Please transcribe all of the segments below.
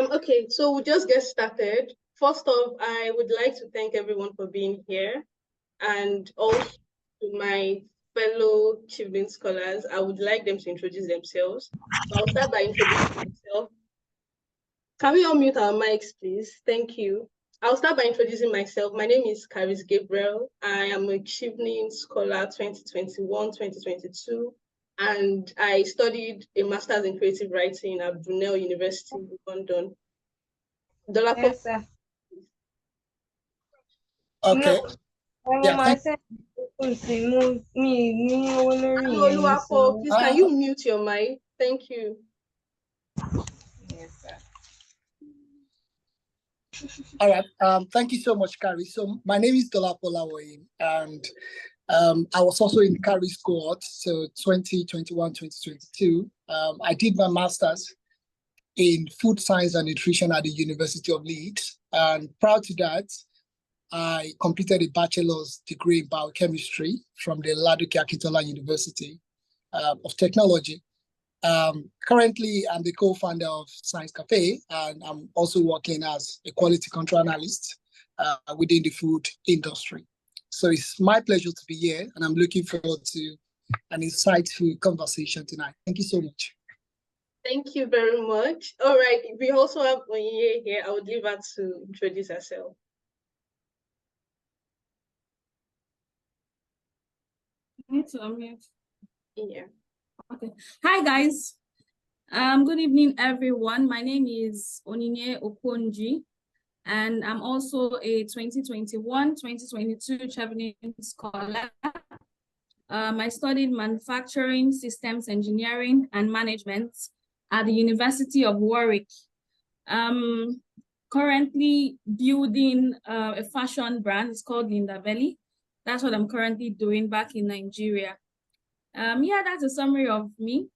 Okay, so we'll just get started. First off, I would like to thank everyone for being here, and also to my fellow Chevening Scholars. I would like them to introduce themselves. So I'll start by introducing myself. Can we all mute our mics, please? Thank you. I'll start by introducing myself. My name is Charis Gabriel. I am a Chevening Scholar 2021-2022, and I studied a master's in creative writing at Brunel University in London. Yes, sir. Okay. Hello, please, can you mute your mic? Thank you. Yes, sir. All right. Thank you so much, Carrie. So my name is Dolapo Lawoyin, and I was also in Carrie's cohort, so 2021, 2022. I did my master's in food science and nutrition at the University of Leeds. And prior to that, I completed a bachelor's degree in biochemistry from the Ladoke Akintola University of Technology. Currently, I'm the co-founder of Science Cafe, and I'm also working as a quality control analyst within the food industry. So it's my pleasure to be here, and I'm looking forward to an insightful conversation tonight. Thank you so much. Thank you very much. All right, we also have Onye here. I would leave her to introduce herself. Yeah. Okay. Hi guys. Good evening, everyone. My name is Onyinye Okonji, and I'm also a 2021-2022 Chevening Scholar. I studied manufacturing, systems engineering, and management at the University of Warwick. Currently building a fashion brand. It's called Linda Belly. That's what I'm currently doing back in Nigeria. Yeah, that's a summary of me.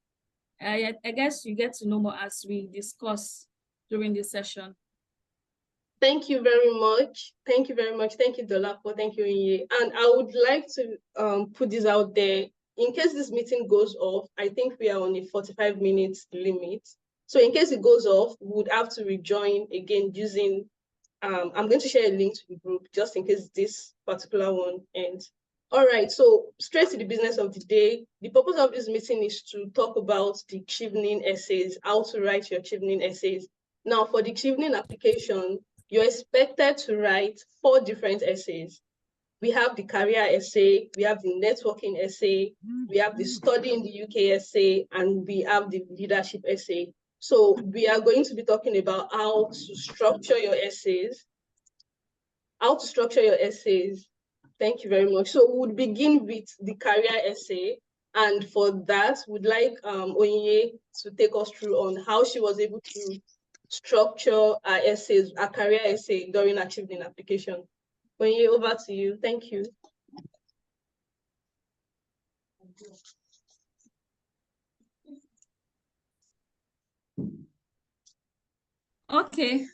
I guess you get to know more as we discuss during this session. Thank you very much. Thank you very much. Thank you, Dolapo. Thank you, Inye. And I would like to put this out there. In case this meeting goes off, I think we are on a 45 minutes limit. So in case it goes off, we would have to rejoin again using, I'm going to share a link to the group just in case this particular one ends. All right, so straight to the business of the day. The purpose of this meeting is to talk about the Chevening essays, how to write your Chevening essays. Now, for the Chevening application, you're expected to write 4 different essays. We have the career essay, we have the networking essay, we have the study in the UK essay, and we have the leadership essay. So we are going to be talking about how to structure your essays. Thank you very much. So we'll begin with the career essay. And for that, we'd like Onye to take us through on how she was able to structure our essays, our career essay during our Chevening application. Onye, over to you. Thank you. Okay.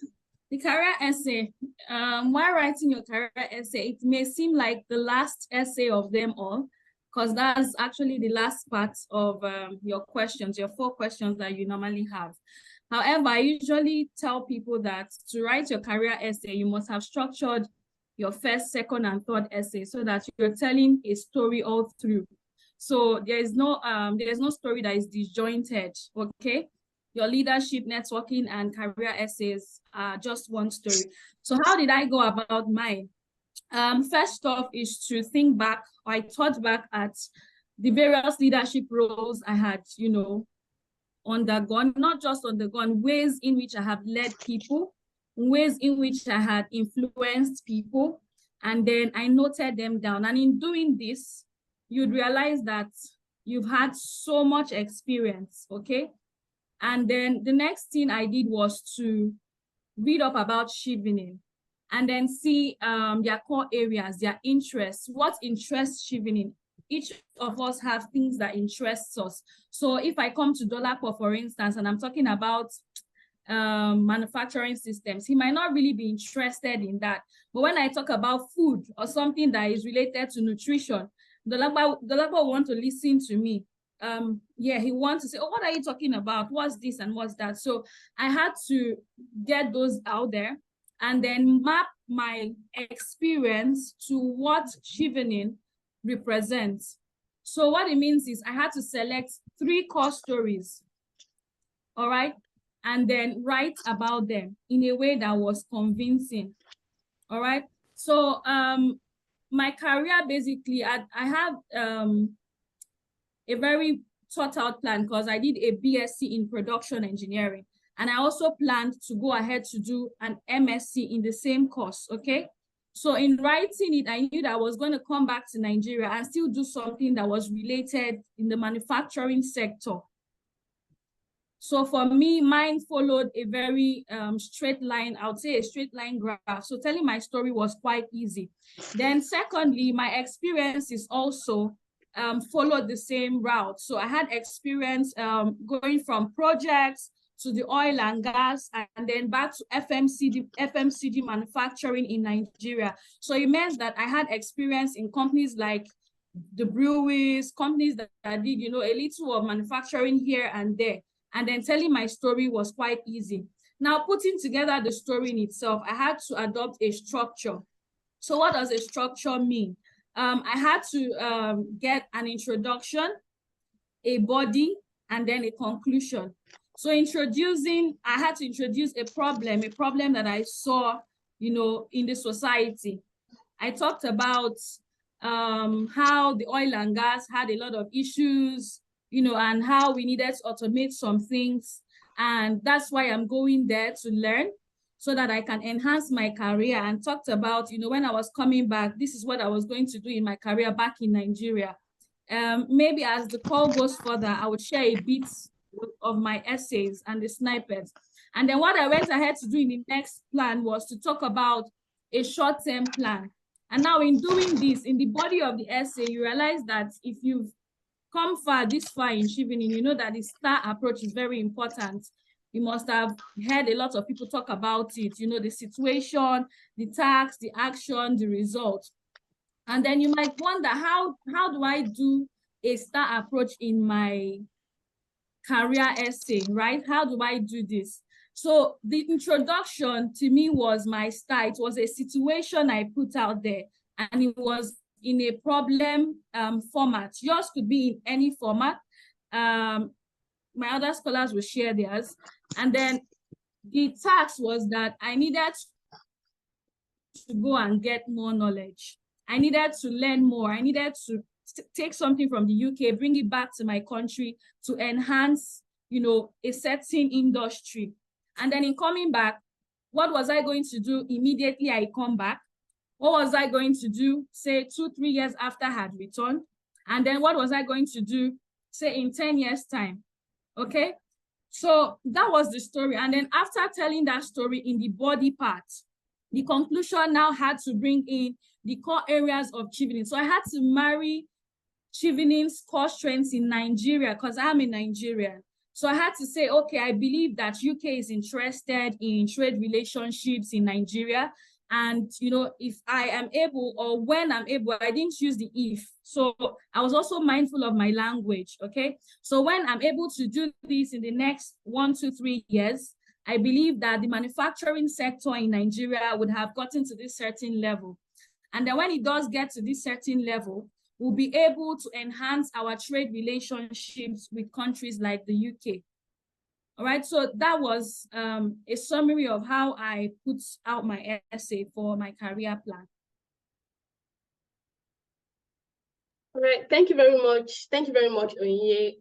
The career essay. While writing your career essay, it may seem like the last essay of them all, because that's actually the last part of your questions, your 4 questions that you normally have. However, I usually tell people that to write your career essay, you must have structured your first, second, and third essay so that you're telling a story all through. So there is no story that is disjointed, okay? Your leadership, networking, and career essays are just one story. So how did I go about mine? First off is to think back. I thought back at the various leadership roles I had, undergone, not just undergone, ways in which I have led people, ways in which I had influenced people, and then I noted them down. And in doing this, you'd realize that you've had so much experience, okay? And then the next thing I did was to read up about Chevening and then see their core areas, their interests, what interests Chevening. Each of us have things that interests us. So if I come to Dolapo, for instance, and I'm talking about manufacturing systems, he might not really be interested in that. But when I talk about food or something that is related to nutrition, Dolapo want to listen to me. he wants to say, oh, what are you talking about? What's this and what's that? So I had to get those out there and then map my experience to what Chevening represents. So what it means is I had to select 3 core stories, all right, and then write about them in a way that was convincing, all right? So my career, basically, I have a very thought out plan because I did a BSc in production engineering. And I also planned to go ahead to do an MSc in the same course, okay? So in writing it, I knew that I was going to come back to Nigeria and still do something that was related in the manufacturing sector. So for me, mine followed a very straight line, I would say a straight line graph. So telling my story was quite easy. Then secondly, my experience is also followed the same route. So I had experience going from projects to the oil and gas, and then back to FMCG manufacturing in Nigeria. So it meant that I had experience in companies like the breweries, companies that did, a little of manufacturing here and there. And then telling my story was quite easy. Now, putting together the story in itself, I had to adopt a structure. So what does a structure mean? I had to get an introduction, a body, and then a conclusion. So I had to introduce a problem that I saw, in the society. I talked about how the oil and gas had a lot of issues, and how we needed to automate some things. And that's why I'm going there to learn so that I can enhance my career, and talked about, when I was coming back, this is what I was going to do in my career back in Nigeria. Maybe as the call goes further, I would share a bit of my essays and the snippets. And then what I went ahead to do in the next plan was to talk about a short-term plan. And now in doing this, in the body of the essay, you realize that if you've come this far in Chevening, you know that the STAR approach is very important. You must have heard a lot of people talk about it, the situation, the task, the action, the result. And then you might wonder, how do I do a STAR approach in my career essay, right? How do I do this? So the introduction to me was my STAR. It was a situation I put out there, and it was in a problem format. Yours could be in any format. My other scholars will share theirs. And then the task was that I needed to go and get more knowledge. I needed to learn more. I needed to take something from the UK, bring it back to my country to enhance, a certain industry. And then in coming back, what was I going to do immediately I come back? What was I going to do, say, 2-3 years after I had returned? And then what was I going to do, say, in 10 years' time? Okay? So that was the story. And then after telling that story in the body part, the conclusion now had to bring in the core areas of Chevening. So I had to marry Chevening's core strengths in Nigeria, because I'm a Nigerian. So I had to say, okay, I believe that UK is interested in trade relationships in Nigeria. And, if I am able, or when I'm able, I didn't use the if. So I was also mindful of my language, okay? So when I'm able to do this in the next 1 to 3 years, I believe that the manufacturing sector in Nigeria would have gotten to this certain level. And then when it does get to this certain level, we'll be able to enhance our trade relationships with countries like the UK. All right, so that was a summary of how I put out my essay for my career plan. All right, thank you very much. Thank you very much, Onye.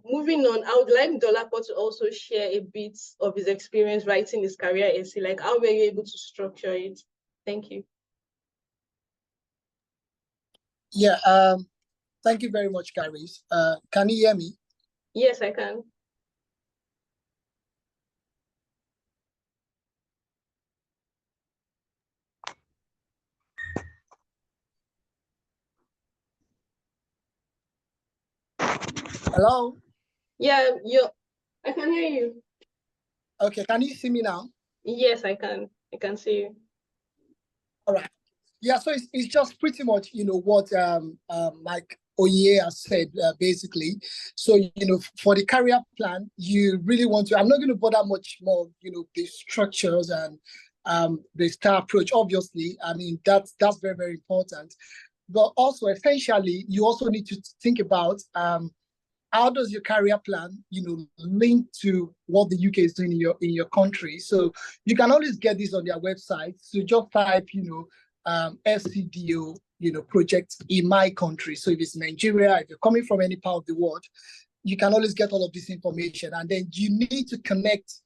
Moving on, I would like Dolapo to also share a bit of his experience writing his career essay, like how were you able to structure it? Thank you. Yeah, thank you very much, Charis. Can you hear me? Yes, I can. Hello? Yeah, I can hear you. Okay, can you see me now? Yes, I can. I can see you. All right. Yeah, so it's just pretty much, what Mike Oye has said, basically. So, for the career plan, you really want to, I'm not going to bother much more, the structures and the star approach, obviously. I mean, that's very, very important. But also, essentially, you also need to think about how does your career plan, link to what the UK is doing in your country. So you can always get this on their website. So just type, FCDO, project in my country. So if it's Nigeria, if you're coming from any part of the world, you can always get all of this information. And then you need to connect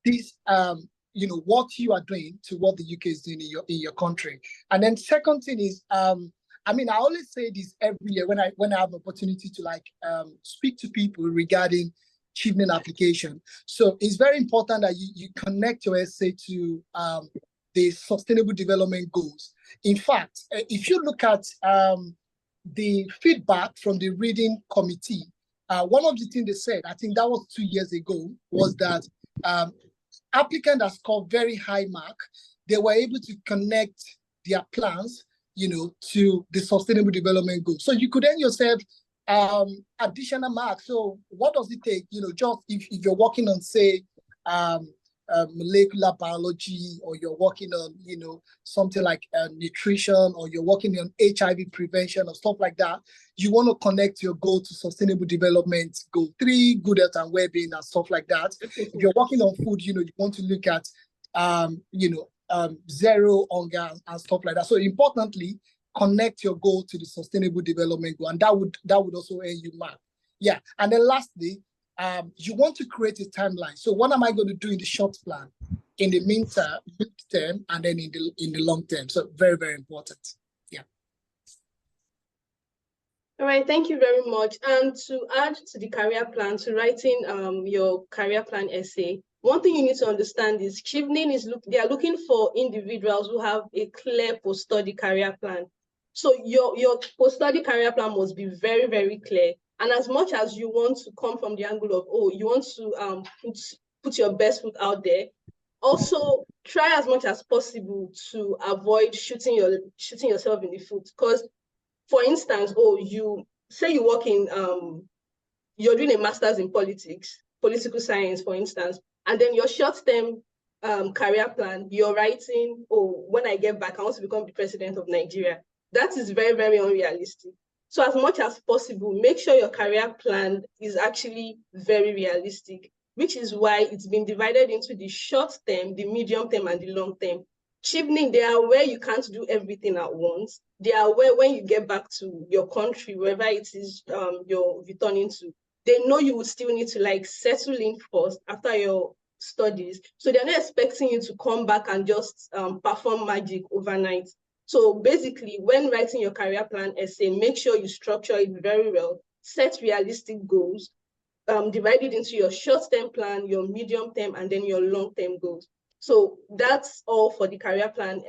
this, what you are doing to what the UK is doing in your country. And then second thing is, I always say this every year when I have opportunity to speak to people regarding Chevening application. So it's very important that you connect your essay to the Sustainable Development Goals. In fact, if you look at the feedback from the reading committee, one of the things they said, I think that was 2 years ago, was that applicant that scored very high mark, they were able to connect their plans to the Sustainable Development Goals. So you could earn yourself additional marks. So what does it take? Just if you're working on, say, molecular biology, or you're working on, something like nutrition, or you're working on HIV prevention or stuff like that, you want to connect your goal to Sustainable Development Goal 3, good health and well-being and stuff like that. If you're working on food, you want to look at, zero hunger and stuff like that. So importantly, connect your goal to the Sustainable Development Goal, and that would also earn you mark. Yeah, and then lastly, you want to create a timeline. So what am I going to do in the short plan, in the mid-term, and then in the long term? So very, very important. Yeah. All right, thank you very much. And to add to the career plan, to writing your career plan essay, one thing you need to understand is Chevening they are looking for individuals who have a clear post-study career plan. So your post-study career plan must be very, very clear. And as much as you want to come from the angle of, you want to put your best foot out there, also try as much as possible to avoid shooting yourself in the foot. Because, for instance, you say you work in, you're doing a master's in political science, for instance, and then your short-term career plan, you're writing, when I get back, I want to become the president of Nigeria. That is very, very unrealistic. So as much as possible, make sure your career plan is actually very realistic, which is why it's been divided into the short term, the medium term, and the long term. Chevening, they are aware you can't do everything at once. They are aware when you get back to your country, wherever it is you're returning to, they know you will still need to settle in first after your studies. So they're not expecting you to come back and just perform magic overnight. So basically, when writing your career plan essay, make sure you structure it very well, set realistic goals, divide it into your short-term plan, your medium-term, and then your long-term goals. So that's all for the career plan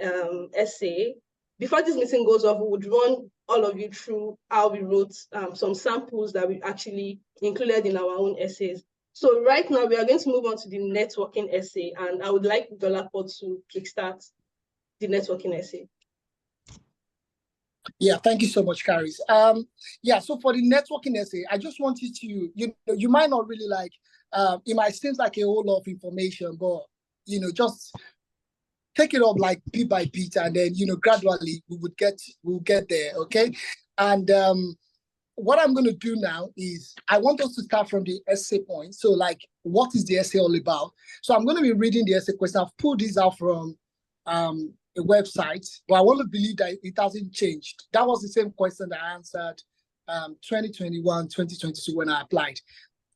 essay. Before this meeting goes off, we would run all of you through how we wrote some samples that we actually included in our own essays. So right now, we are going to move on to the networking essay, and I would like Dolapo to kickstart the networking essay. Yeah, thank you so much, Charis. So for the networking essay, I just want you to, you might not really it might seem like a whole lot of information, but, just take it up bit by bit, and then, gradually we'll get there, okay? And what I'm going to do now is I want us to start from the essay point. So what is the essay all about? So I'm going to be reading the essay question. I've pulled this out from a website, but I want to believe that it hasn't changed. That was the same question that I answered 2021, 2022 when I applied.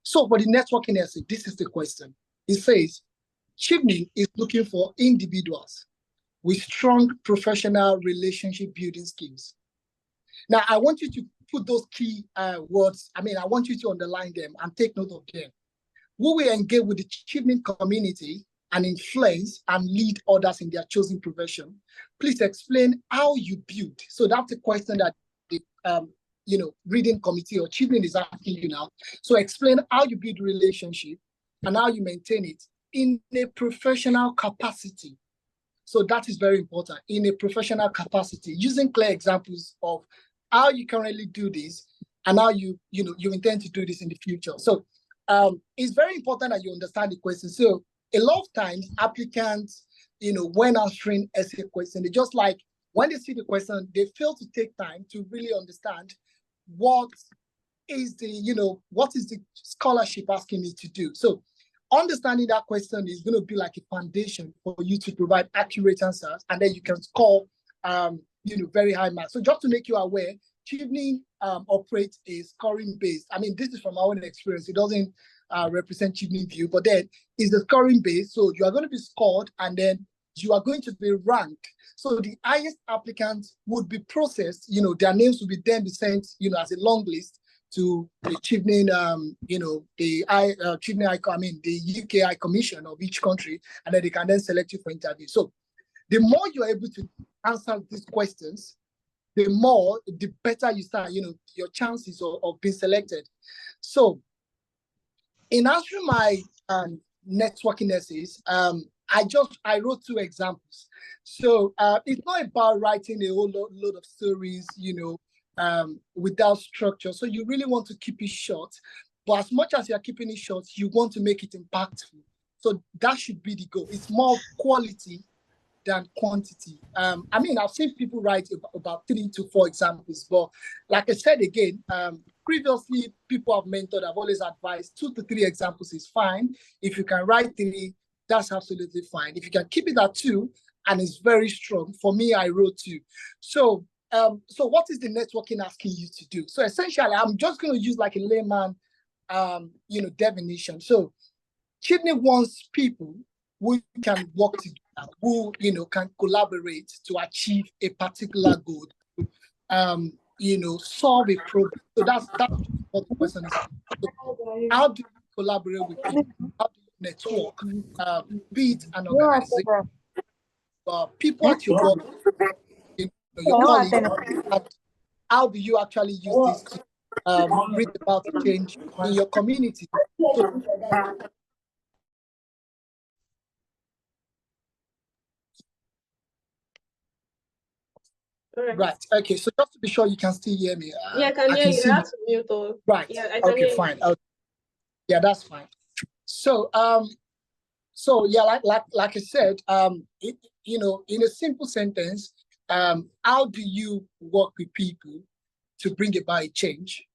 So for the networking essay, this is the question. It says, Chevening is looking for individuals with strong professional relationship building skills. Now, I want you to put those key words, I want you to underline them and take note of them. Who will engage with the Chevening community and influence and lead others in their chosen profession? Please explain how you build. So that's the question that the reading committee or Chevening is asking you now. So explain how you build relationship and how you maintain it in a professional capacity. So that is very important, in a professional capacity, using clear examples of how you currently do this and now you intend to do this in the future. So it's very important that you understand the question. So a lot of times applicants, when answering essay question, they just like, when they see the question, they fail to take time to really understand what is the scholarship asking me to do. So understanding that question is going to be like a foundation for you to provide accurate answers, and then you can score very high marks. So just to make you aware, Chevening operates a scoring based. I mean, this is from our own experience. It doesn't represent Chevening view, but then it's the scoring based. So you are going to be scored, and then you are going to be ranked. So the highest applicants would be processed. Their names will be then be sent, as a long list to the Chevening, the UK High Commission of each country, and then they can then select you for interview. So the more you're able to answer these questions, the better you start, your chances of being selected. So in answering my networking essays, I wrote 2 examples. So it's not about writing a whole load of stories, without structure. So you really want to keep it short, but as much as you're keeping it short, you want to make it impactful. So that should be the goal. It's more quality than quantity. I've seen people write about 3 to 4 examples, but like I said again, previously people I've mentored, I've always advised 2 to 3 examples is fine. If you can write 3, that's absolutely fine. If you can keep it at 2 and it's very strong, for me, I wrote 2. So what is the networking asking you to do? So essentially, I'm just going to use like a layman, definition. So Chevening wants people who can work together, who, can collaborate to achieve a particular goal, solve a problem. So that's what the question is. So how do you collaborate with people? How do you network? Be it an organization, people at your work, your colleagues, and how do you actually use this to bring about change in your community? So, right. Okay. So just to be sure you can still hear me. Yeah, I can hear you. That's mute or... Right. Yeah, I can okay, hear fine. you. Yeah, that's fine. So yeah, like I said, in a simple sentence, how do you work with people to bring about a change,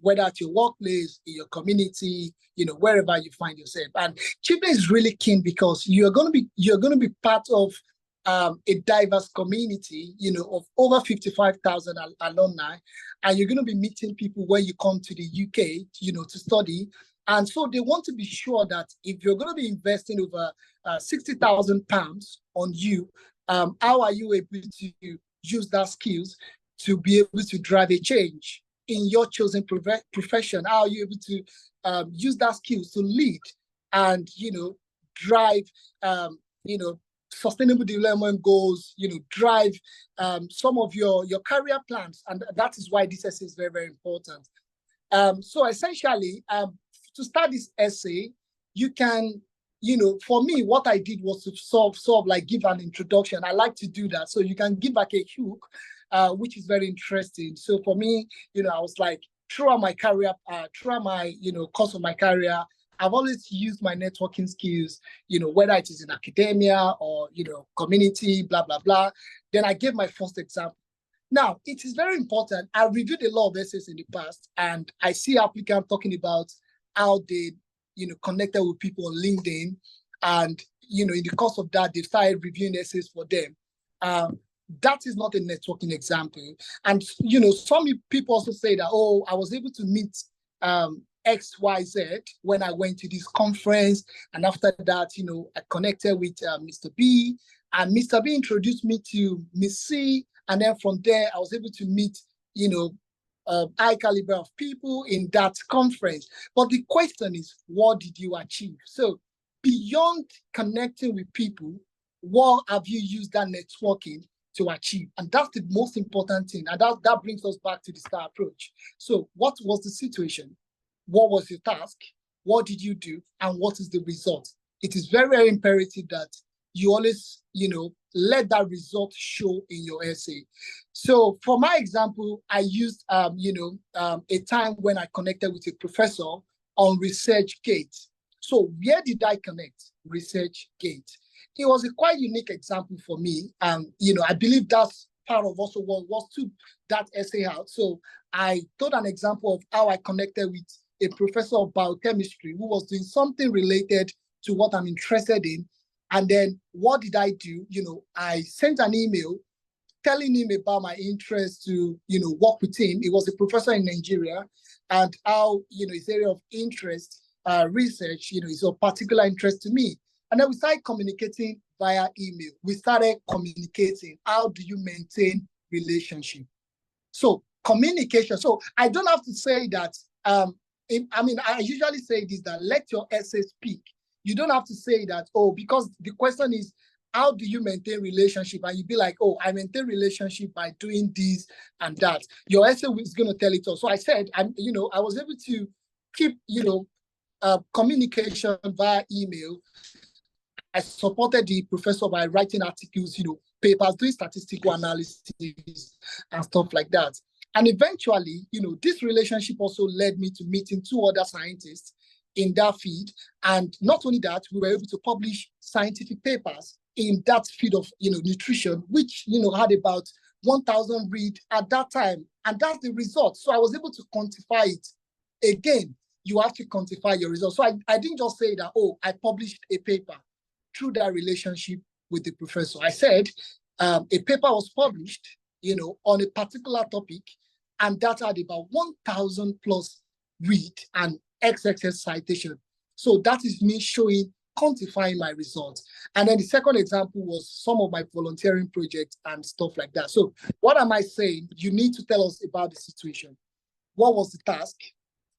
whether at your workplace, in your community, wherever you find yourself? And Chevening is really keen because you're going to be part of a diverse community, of over 55,000 alumni, and you're going to be meeting people when you come to the UK, to study. And so they want to be sure that if you're going to be investing over £60,000 on you, how are you able to use that skills to be able to drive a change in your chosen profession? How are you able to use that skills to lead and, drive, sustainable development goals, drive some of your career plans. And that is why this essay is very, very important. So essentially, to start this essay, you can, for me, what I did was to sort of like give an introduction. I like to do that. So you can give like a hook, which is very interesting. So for me, I was like, throughout my career, throughout my, course of my career, I've always used my networking skills, whether it is in academia or, community, blah, blah, blah. Then I gave my first example. Now, it is very important. I reviewed a lot of essays in the past, and I see applicants talking about how they, connected with people on LinkedIn. And, in the course of that, they started reviewing essays for them. That is not a networking example. And, some people also say that, oh, I was able to meet XYZ when I went to this conference. And after that, I connected with Mr. B, and Mr. B introduced me to Miss C. And then from there, I was able to meet, high caliber of people in that conference. But the question is, what did you achieve? So beyond connecting with people, what have you used that networking to achieve? And that's the most important thing. And that brings us back to the STAR approach. So what was the situation? What was your task? What did you do? And what is the result? It is very, very imperative that you always, let that result show in your essay. So for my example, I used, a time when I connected with a professor on ResearchGate. So where did I connect? ResearchGate. It was a quite unique example for me. I believe that's part of also what was to that essay out. So I told an example of how I connected with a professor of biochemistry who was doing something related to what I'm interested in. And then what did I do? I sent an email telling him about my interest to, work with him. He was a professor in Nigeria, and how, his area of interest, research, is of particular interest to me. And then we started communicating via email. We started communicating. How do you maintain relationship? So communication. So I don't have to say that. I usually say this, that let your essay speak. You don't have to say that, because the question is, how do you maintain relationship? And you be like, I maintain relationship by doing this and that. Your essay is going to tell it all. So I said, I was able to keep, communication via email. I supported the professor by writing articles, papers, doing statistical analysis and stuff like that. And eventually, this relationship also led me to meeting 2 other scientists in that field. And not only that, we were able to publish scientific papers in that field of, nutrition, which, had about 1,000 read at that time. And that's the result. So I was able to quantify it. Again, you have to quantify your results. So I didn't just say that, I published a paper through that relationship with the professor. I said a paper was published, on a particular topic, and that had about 1,000 plus read and XXS citation. So that is me showing, quantifying my results. And then the second example was some of my volunteering projects and stuff like that. So what am I saying? You need to tell us about the situation. What was the task?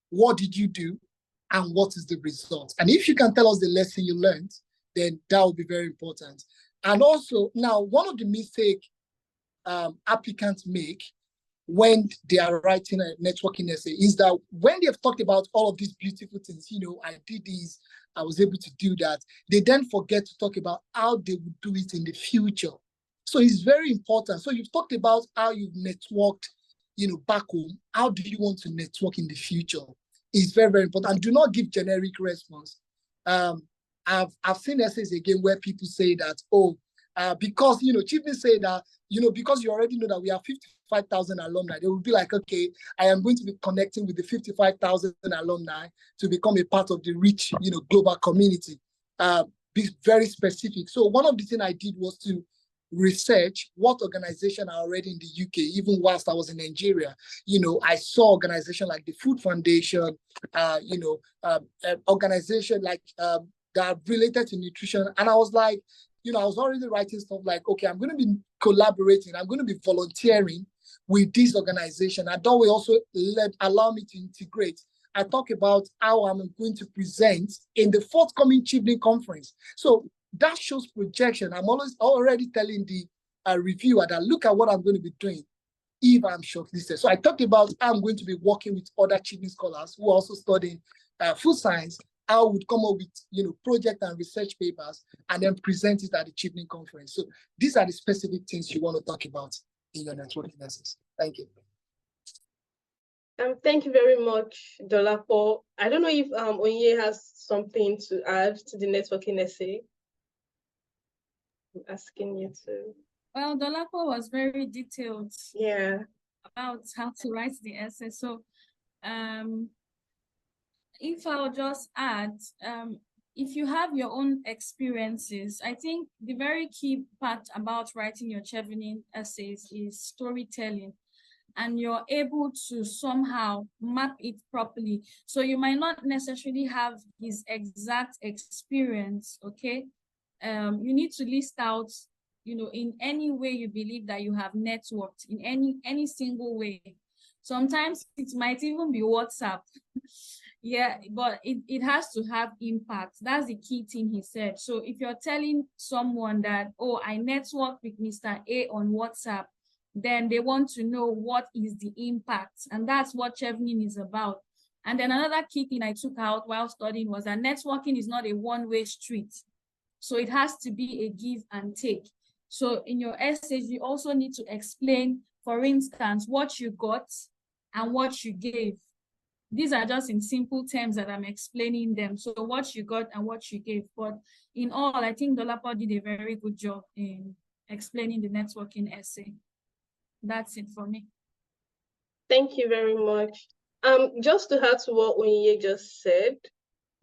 What did you do? And what is the result? And if you can tell us the lesson you learned, then that will be very important. And also, now, one of the mistakes applicants make when they are writing a networking essay is that when they've talked about all of these beautiful things, I did this, I was able to do that, they then forget to talk about how they would do it in the future. So it's very important. So you've talked about how you've networked, back home. How do you want to network in the future? It's very, very important. And do not give generic response. I've seen essays again where people say that, because, Chevening say that, because you already know that we have 55,000 alumni, they will be like, okay, I am going to be connecting with the 55,000 alumni to become a part of the rich, global community. Be very specific. So one of the things I did was to research what organizations are already in the UK, even whilst I was in Nigeria. I saw organizations like the Food Foundation, organization like that are related to nutrition. And I was like, I was already writing stuff like, okay, I'm going to be collaborating. I'm going to be volunteering with this organization. And that will also allow me to integrate. I talk about how I'm going to present in the forthcoming Chevening conference. So that shows projection. I'm already telling the reviewer that look at what I'm going to be doing if I'm shortlisted. So I talked about how I'm going to be working with other Chevening scholars who are also studying food science. I would come up with, project and research papers and then present it at the Chevening conference. So these are the specific things you want to talk about in your networking essays. Thank you. Thank you very much, Dolapo. I don't know if Onye has something to add to the networking essay. I'm asking you to. Well, Dolapo was very detailed. Yeah. About how to write the essay. So, if I'll just add, if you have your own experiences, I think the very key part about writing your Chevening essays is storytelling, and you're able to somehow map it properly. So you might not necessarily have his exact experience, okay? You need to list out, in any way you believe that you have networked, in any single way. Sometimes it might even be WhatsApp. Yeah, but it has to have impact. That's the key thing he said. So if you're telling someone that, I networked with Mr. A on WhatsApp, then they want to know what is the impact. And that's what Chevening is about. And then another key thing I took out while studying was that networking is not a one-way street. So it has to be a give and take. So in your essays, you also need to explain, for instance, what you got and what you gave. These are just in simple terms that I'm explaining them. So what you got and what you gave. But in all, I think Dolapo did a very good job in explaining the networking essay. That's it for me. Thank you very much. Just to add to what Onyinye just said,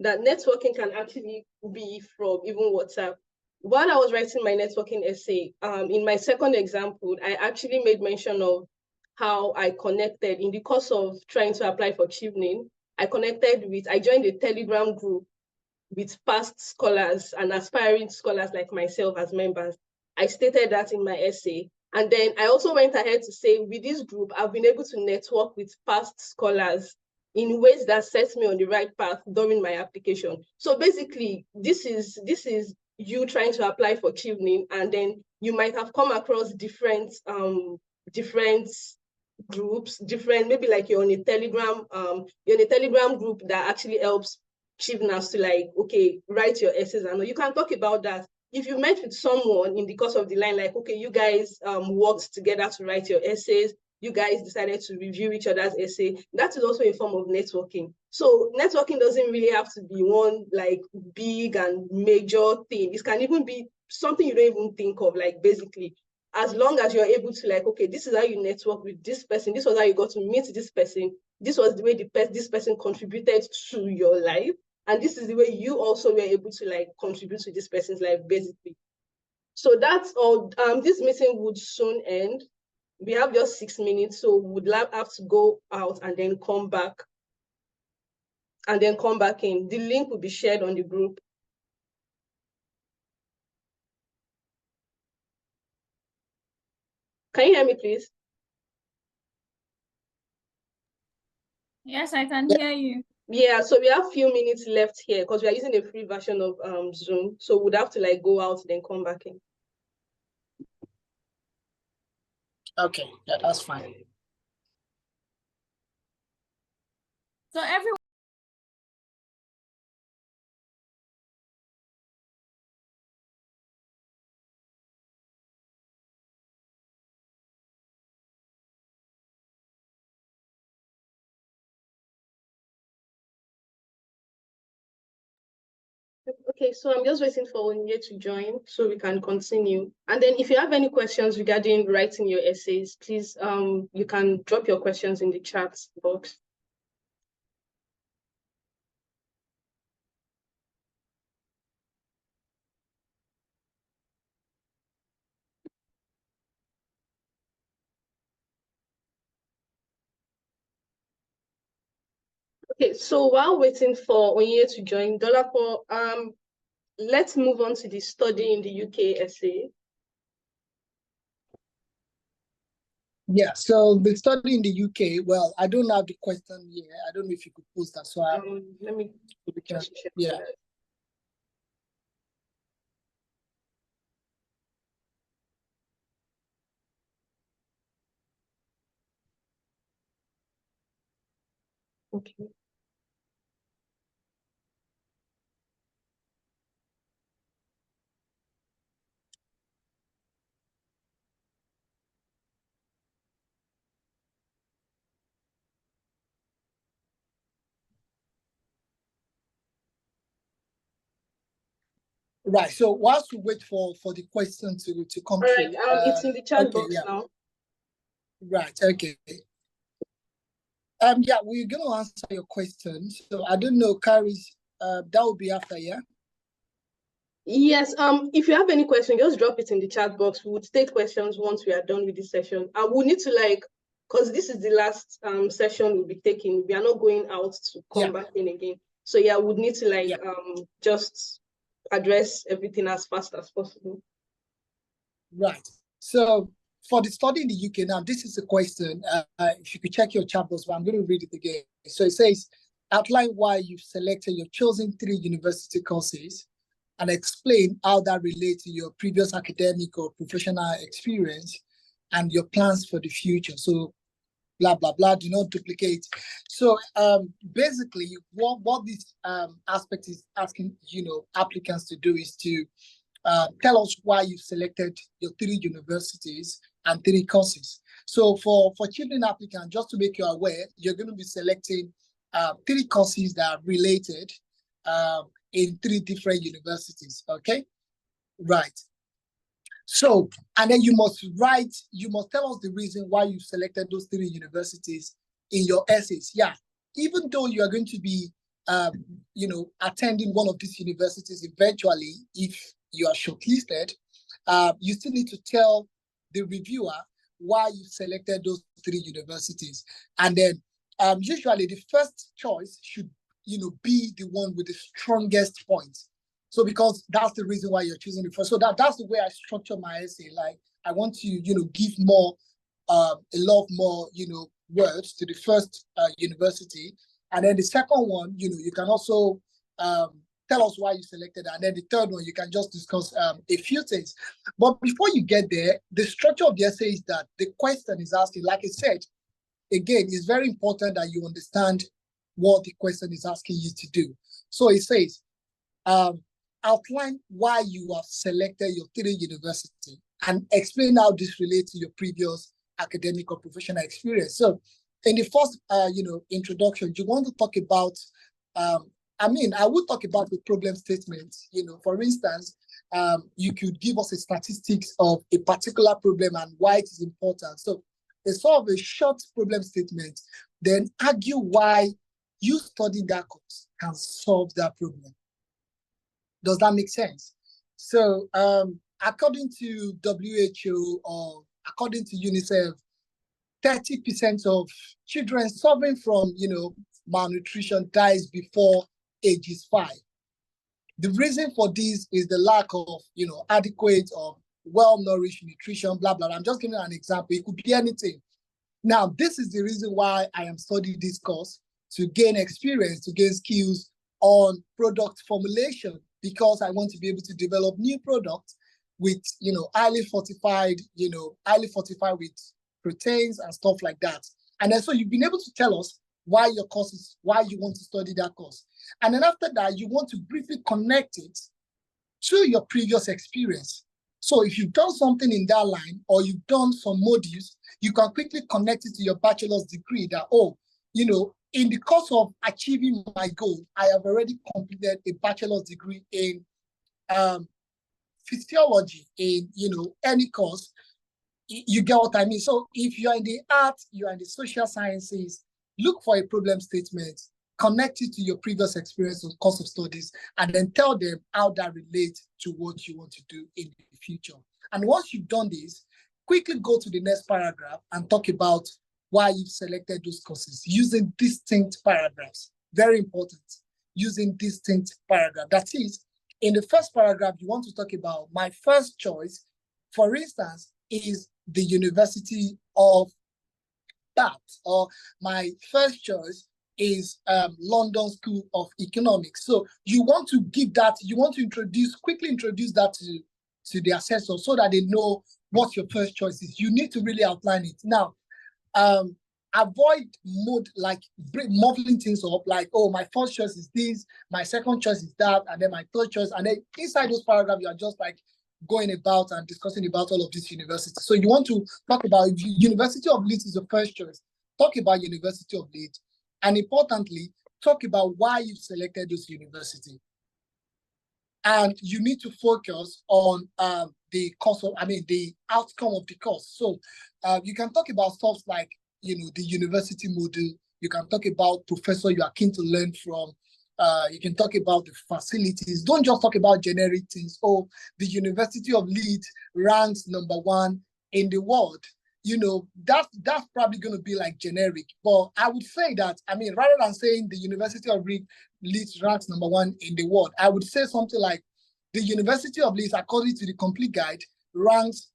that networking can actually be from even WhatsApp. While I was writing my networking essay, in my second example, I actually made mention of how I connected in the course of trying to apply for Chevening. I joined a Telegram group with past scholars and aspiring scholars like myself as members. I stated that in my essay. And then I also went ahead to say, with this group, I've been able to network with past scholars in ways that sets me on the right path during my application. So basically, this is you trying to apply for Chevening, and then you might have come across different groups, maybe like you're on a Telegram group that actually helps Cheveners to like, okay, write your essays, and you can talk about that. If you met with someone in the course of the line, like, okay, you guys worked together to write your essays, you guys decided to review each other's essay, that is also a form of networking. So networking doesn't really have to be one like big and major thing. It can even be something you don't even think of, like basically, as long as you're able to like, okay, this is how you network with this person, this was how you got to meet this person, this was the way this person contributed to your life, and this is the way you also were able to like contribute to this person's life, basically. So that's all. This meeting would soon end. We have just 6 minutes, so we would have to go out and then come back. In. The link will be shared on the group. Can you hear me, please? Yes, I can hear you. Yeah, so we have a few minutes left here because we are using a free version of Zoom. So we'd have to like go out, then come back in. Okay, yeah, that's fine. So everyone. Okay, so I'm just waiting for Onyinye to join so we can continue. And then if you have any questions regarding writing your essays, please, you can drop your questions in the chat box. Okay, so while waiting for Onyinye to join, Dolapo, let's move on to the study in the UK essay. Yeah, so the study in the UK, well, I don't have the question here. I don't know if you could post that. So let me just check. Yeah. Okay. Right. So whilst we wait for the question to come All through. right. It's in the chat box now. Right. Okay. Yeah, we're gonna answer your question. So I don't know, Charis, that will be after, yeah? Yes. If you have any question, just drop it in the chat box. We would take questions once we are done with this session. And we'll need to like, because this is the last session we'll be taking. We are not going out to come back in again. So yeah, we'd need to like just address everything as fast as possible. Right. So for the study in the UK now, this is a question. If you could check your chat box, but I'm going to read it again. So it says, outline why you've selected your chosen 3 university courses and explain how that relates to your previous academic or professional experience and your plans for the future. So blah, blah, blah, do not duplicate. So basically what this aspect is asking, applicants to do is to tell us why you selected your 3 universities and 3 courses. So for Chevening applicants, just to make you aware, you're going to be selecting 3 courses that are related in 3 different universities, okay? Right. So, and then you must tell us the reason why you selected those 3 universities in your essays. Yeah, even though you are going to be, attending one of these universities eventually, if you are shortlisted, you still need to tell the reviewer why you selected those 3 universities. And then usually the first choice should, be the one with the strongest points. So because that's the reason why you're choosing the first. So that's the way I structure my essay. Like I want to, give more, a lot more, words to the first university. And then the second one, you can also tell us why you selected that. And then the third one, you can just discuss a few things. But before you get there, the structure of the essay is that the question is asking, like I said, again, it's very important that you understand what the question is asking you to do. So it says, outline why you have selected your 3 university and explain how this relates to your previous academic or professional experience. So in the first, introduction, you want to talk about, I would talk about the problem statement. For instance, you could give us a statistics of a particular problem and why it is important. So it's sort of a short problem statement, then argue why you studying that course can solve that problem. Does that make sense? So according to WHO or according to UNICEF, 30% of children suffering from, malnutrition dies before ages 5. The reason for this is the lack of, adequate or well-nourished nutrition, blah, blah, blah. I'm just giving an example. It could be anything. Now, this is the reason why I am studying this course, to gain experience, to gain skills on product formulation, because I want to be able to develop new products with, highly fortified with proteins and stuff like that. And then so you've been able to tell us why your course is, why you want to study that course. And then after that, you want to briefly connect it to your previous experience. So if you've done something in that line, or you've done some modules, you can quickly connect it to your bachelor's degree that, in the course of achieving my goal, I have already completed a bachelor's degree in physiology, in, any course. You get what I mean? So if you're in the arts, you're in the social sciences, look for a problem statement, connect it to your previous experience or course of studies, and then tell them how that relates to what you want to do in the future. And once you've done this, quickly go to the next paragraph and talk about why you've selected those courses using distinct paragraphs. Very important, using distinct paragraphs. That is, in the first paragraph, you want to talk about my first choice, for instance, is the University of that, or my first choice is London School of Economics. So you want to give that, you want to quickly introduce that to the assessor so that they know what your first choice is. You need to really outline it. Now, avoid muddling things up, like, oh, my first choice is this, my second choice is that, and then my third choice. And then inside those paragraphs, you are just like going about and discussing about all of these universities. So you want to talk about University of Leeds is your first choice. Talk about University of Leeds. And importantly, talk about why you selected those universities. And you need to focus on the outcome of the course. So you can talk about stuff like, the university model. You can talk about professor you are keen to learn from. You can talk about the facilities. Don't just talk about generic things. Oh, the University of Leeds ranks #1 in the world. That's probably going to be like generic. But I would say that, rather than saying the University of Leeds ranks #1 in the world, I would say something like the University of Leeds, according to the complete guide, ranks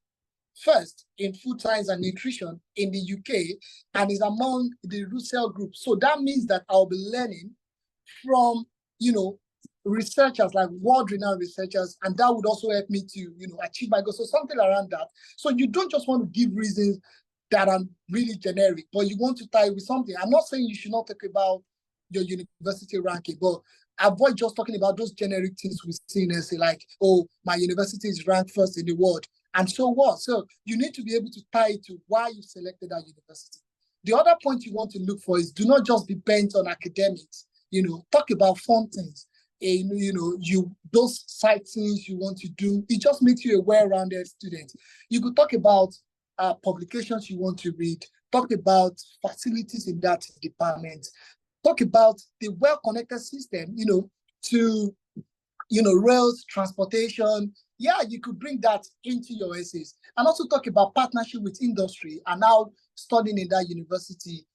first in food science and nutrition in the UK and is among the Russell group. So that means that I'll be learning from, researchers, like world-renowned researchers, and that would also help me to, achieve my goal. So something around that. So you don't just want to give reasons that are really generic, but you want to tie with something. I'm not saying you should not talk about your university ranking, but avoid just talking about those generic things we see in essay, like, oh, my university is ranked first in the world, and so what? So you need to be able to tie it to why you selected that university. The other point you want to look for is do not just be bent on academics. Talk about fun things. Those side things you want to do. It just makes you a well-rounded student. You could talk about publications you want to read. Talk about facilities in that department. Talk about the well-connected system, to, rails, transportation. Yeah, you could bring that into your essays. And also talk about partnership with industry and how studying in that university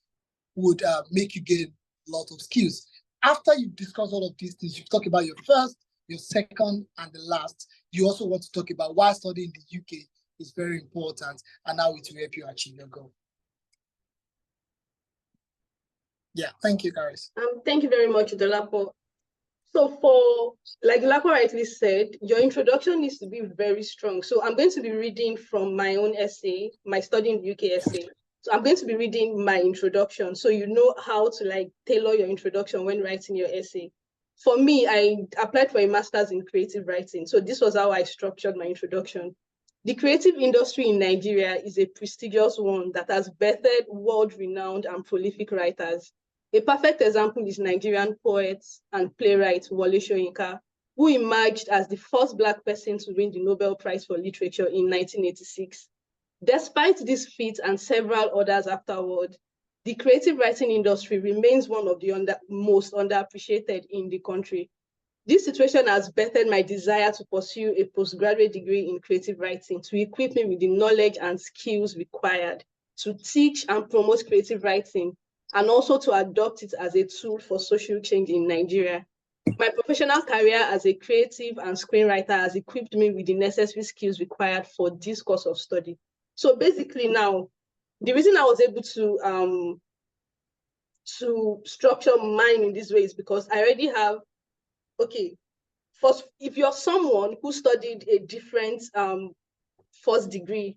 would make you gain a lot of skills. After you discuss all of these things, you talk about your first, your second, and the last. You also want to talk about why studying in the UK is very important and how it will help you achieve your goal. Yeah, thank you, Charis. Thank you very much, Dolapo. So for, like Dolapo rightly said, your introduction needs to be very strong. So I'm going to be reading from my own essay, my Study in the UK essay. So I'm going to be reading my introduction, so you know how to tailor your introduction when writing your essay. For me, I applied for a master's in creative writing. So this was how I structured my introduction. The creative industry in Nigeria is a prestigious one that has birthed world-renowned and prolific writers. A perfect example is Nigerian poet and playwright Wole Soyinka, who emerged as the first Black person to win the Nobel Prize for Literature in 1986. Despite this feat and several others afterward, the creative writing industry remains one of the most underappreciated in the country. This situation has birthed my desire to pursue a postgraduate degree in creative writing to equip me with the knowledge and skills required to teach and promote creative writing, and also to adopt it as a tool for social change in Nigeria. My professional career as a creative and screenwriter has equipped me with the necessary skills required for this course of study. So basically now, the reason I was able to structure mine in this way is because I already have, okay, first, if you're someone who studied a different first degree,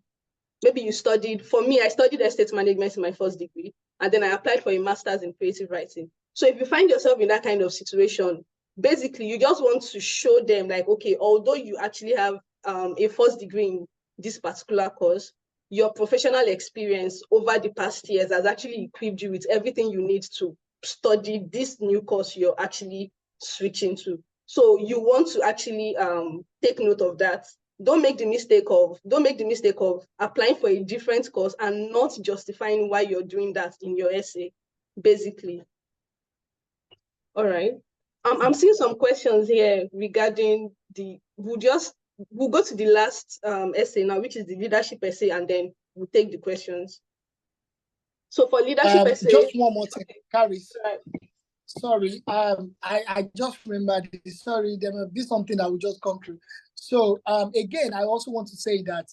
maybe you studied, for me, I studied estate management in my first degree, and then I applied for a master's in creative writing. So if you find yourself in that kind of situation, basically you just want to show them like, okay, although you actually have a first degree in this particular course, your professional experience over the past years has actually equipped you with everything you need to study this new course you're actually switching to. So you want to actually take note of that. Don't make the mistake of applying for a different course and not justifying why you're doing that in your essay, basically. All right. I'm seeing some questions here regarding we'll go to the last essay now, which is the leadership essay, and then we'll take the questions. So for leadership essay, just one more thing, Charis. Right. Sorry, I just remembered. Sorry, there may be something that will just come through. So again, I also want to say that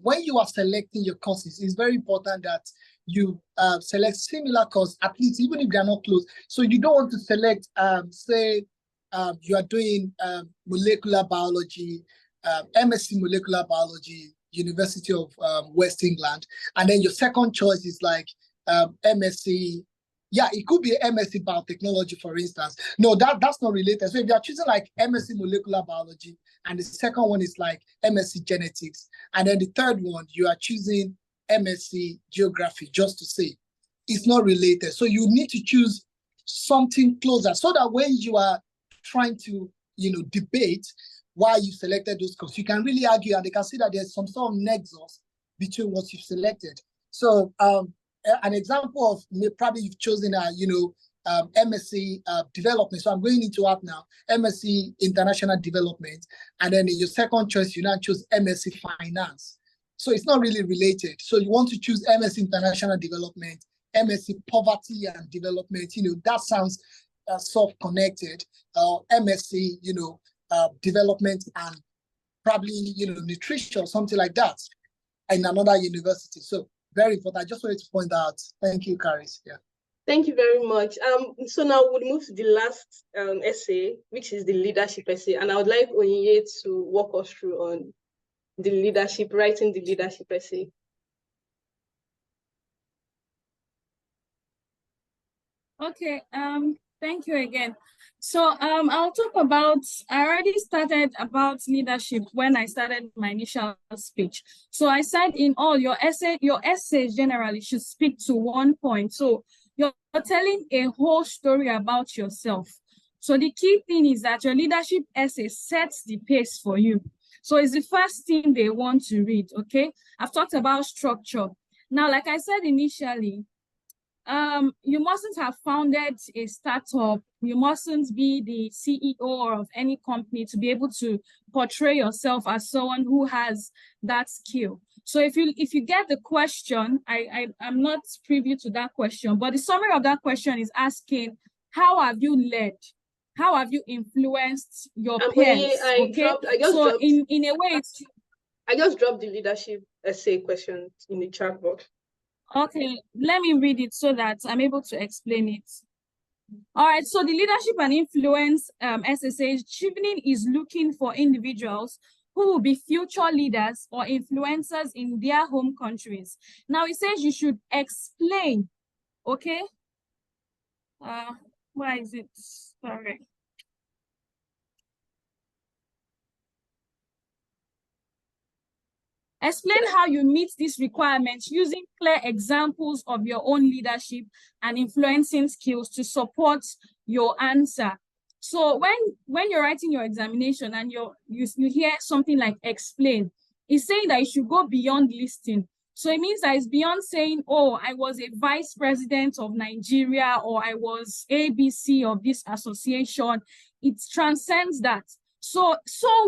when you are selecting your courses, it's very important that you select similar courses, at least even if they are not close. So you don't want to select, say, you are doing molecular biology, MSc molecular biology, University of West England, and then your second choice is like MSc. Yeah, it could be MSc biotechnology, for instance. No, that's not related. So if you are choosing like MSc molecular biology, and the second one is like MSc genetics, and then the third one, you are choosing MSc geography, just to say, it's not related. So you need to choose something closer so that when you are trying to, debate why you selected those courses, you can really argue and they can see that there's some sort of nexus between what you've selected. So an example of probably you've chosen MSc development. So I'm going into that now, MSc international development. And then in your second choice, you now choose MSc finance. So it's not really related. So you want to choose MSc international development, MSc poverty and development. That sounds sort of connected. MSc, development and probably, nutrition or something like that in another university. So very important. I just wanted to point out. Thank you, Charis. Yeah. Thank you very much. So now we'll move to the last essay, which is the leadership essay. And I would like Onyinye to walk us through on writing the leadership essay. Okay. Thank you again. So I'll talk about, I already started about leadership when I started my initial speech. So I said in all your essays generally should speak to one point. So you're telling a whole story about yourself. So the key thing is that your leadership essay sets the pace for you. So it's the first thing they want to read, okay? I've talked about structure. Now, like I said initially, you mustn't have founded a startup. You mustn't be the CEO of any company to be able to portray yourself as someone who has that skill. So if you get the question, I'm not privy to that question, but the summary of that question is asking, how have you led? How have you influenced your peers? Okay. So in a way, I just dropped the leadership essay question in the chat box. Okay, let me read it so that I'm able to explain it. All right, so the leadership and influence SSA Chevening is looking for individuals who will be future leaders or influencers in their home countries. Now it says you should explain, okay? Why is it? Sorry. Explain how you meet these requirements using clear examples of your own leadership and influencing skills to support your answer. So when you're writing your examination and you hear something like explain, it's saying that you should go beyond listing. So it means that it's beyond saying, oh, I was a vice president of Nigeria or I was ABC of this association. It transcends that. So